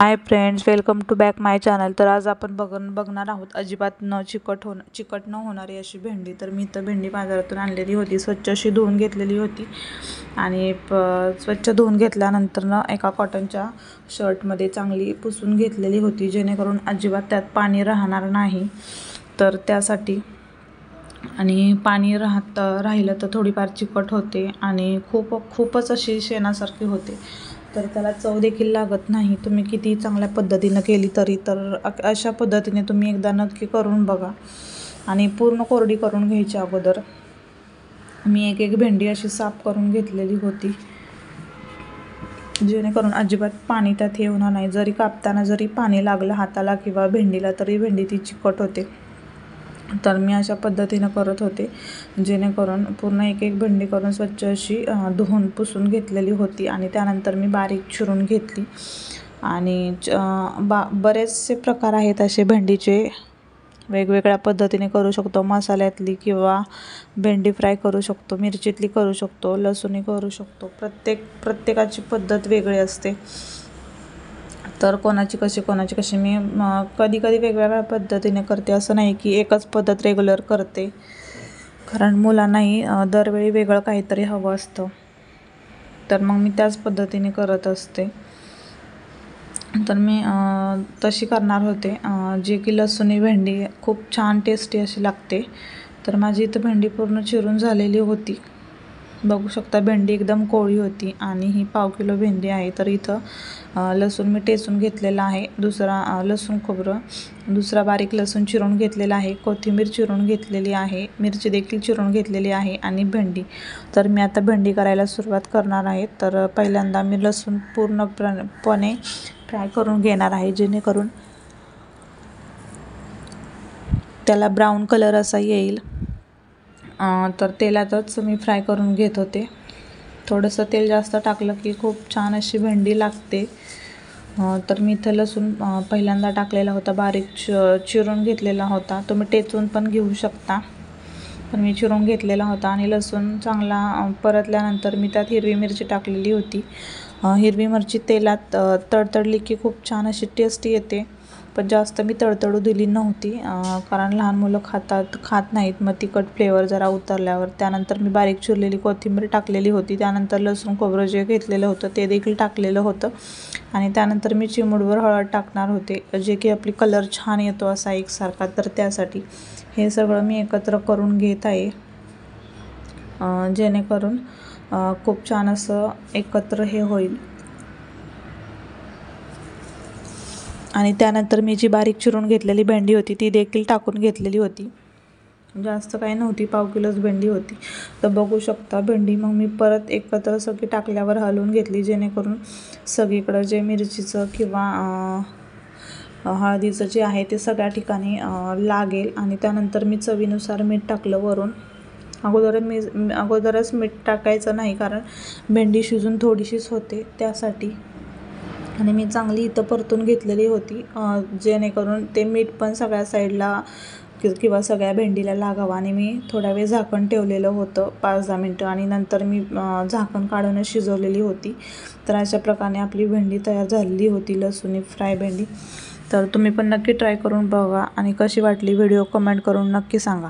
High friends, welcome to back my channel. तर आज आपण बघणार आहोत अजिबात न चिकट न होणारी अशी भेंडी। तर मी तर भेंडी बाजारातून आणलेली होती, स्वच्छ अशी धुवून घेतलेली होती आणि स्वच्छ धुवून घेतल्यानंतर ना एका कॉटनच्या शर्टमध्ये चांगली पुसून घेतलेली होती, जेणेकरून अजिबात त्यात पाणी राहणार नाही। तर त्यासाठी आणि पाणी राहिलं तर थोडीफार चिकट होते आणि खूपच अशी शेणासारखी होते, तर त्याला चव देखील लागत नाही। तुम्ही किती चांगल्या पद्धतीने केली तरी तर अशा पद्धतीने तुम्ही एकदा नक्की करून बघा आणि पूर्ण कोरडी करून घ्यायची। अगोदर मी एक भेंडी अशी साफ करून घेतलेली होती, जेणेकरून अजिबात पाणी त्यात हे होणार नाही। जरी कापताना जरी पाणी लागलं हाताला किंवा भेंडीला तरी भेंडी ती चिकट होते। तर मी अशा पद्धतीने करत होते, जेणेकरून पूर्ण एक भेंडी करून स्वच्छ अशी धुवून पुसून घेतलेली होती आणि त्यानंतर मी बारीक चिरून घेतली। आणि बरेचसे प्रकार आहेत असे भेंडीचे, वेगवेगळ्या पद्धतीने करू शकतो। मसाल्यातली किंवा भेंडी फ्राय करू शकतो, मिरचीतली करू शकतो, लसूणी करू शकतो। प्रत्येकाची पद्धत वेगळी असते। तर कोणाची कशी मी कधी वेगवेगळ्या पद्धतीने करते, असं नाही की एकच पद्धत रेग्युलर करते, कारण मुलांनाही दरवेळी वेगळं काहीतरी हवं असतं। तर मग मी त्याच पद्धतीने करत असते। तर मी तशी करणार होते, जे की लसूणी भेंडी खूप छान टेस्टी अशी लागते। तर माझी इथं भेंडी पूर्ण चिरून झालेली होती, बघू शकता भेंडी एकदम कोवळी होती आणि ही पाव किलो भेंडी आहे। तर इथं लसूण मी टेचून घेतलेला आहे, लसूण खोबरं, दुसरा बारीक लसूण चिरून घेतलेला आहे, कोथिंबीर चिरून घेतलेली आहे, मिरची देखील चिरून घेतलेली आहे आणि भेंडी। तर मी आता भेंडी करायला सुरुवात करणार आहे। तर पहिल्यांदा मी लसूण पूर्णपणे फ्राय करून घेणार आहे, जेणेकरून त्याला ब्राऊन कलर असा येईल। तर तेलातच मी फ्राय करून घेत होते। थोडंसं तेल जास्त टाकलं की खूप छान अशी भेंडी लागते। तर मी इथं लसूण पहिल्यांदा टाकलेला होता, बारीक चिरून घेतलेला होता, तुम्ही टेचून पण घेऊ शकता, पण मी चिरून घेतलेला होता। आणि लसूण चांगला परतल्यानंतर मी त्यात हिरवी मिरची टाकलेली होती। हिरवी मिरची तेलात तडतडली की खूप छान अशी टेस्ट येते, पण जास्त मी तडतडू दिली नव्हती, कारण लहान मुलं खात नाहीत मग तिखट फ्लेवर जरा उतरल्यावर। त्यानंतर मी बारीक चिरलेली कोथिंबीर टाकलेली होती, त्यानंतर लसूण खोबरं जे घेतलेलं होतं ते देखील टाकलेलं होतं आणि त्यानंतर मी चिमूटभर हळद टाकणार होते, जे की आपली कलर छान येतो असा एकसारखा। तर त्यासाठी हे सगळं मी एकत्र करून घेत आहे, जेणेकरून खूप छान असं एकत्र हे होईल। आणि त्यानंतर मी जी बारीक चिरून घेतलेली भेंडी होती ती देखील टाकून घेतलेली होती, जास्त काही नव्हती, पाव किलोच भेंडी होती। तर बघू शकता भेंडी मग मी परत एकत्र सगळी टाकल्यावर हलवून घेतली, जेणेकरून सगळीकडं जे मिरचीचं किंवा हळदीचं जे आहे ते सगळ्या ठिकाणी लागेल। आणि त्यानंतर मी चवीनुसार मीठ टाकलं वरून। अगोदरच मीठ टाकायचं नाही, कारण भेंडी शिजून थोडीशीच होते त्यासाठी। आणि मी चांगली इथं परतून घेतलेली होती, जेणेकरून ते मीठ पण सगळ्या साईडला किंवा सगळ्या भेंडीला लागावं। आणि मी थोडा वेळ झाकण ठेवलेलं होतं, 5-10 मिनटं, आणि नंतर मी झाकण काढूनच शिजवलेली होती। तर अशा प्रकारे आपली भेंडी तयार झालेली होती, लसूणी फ्राय भेंडी। तर तुम्ही पण नक्की ट्राय करून बघा आणि कशी वाटली व्हिडिओ कमेंट करून नक्की सांगा।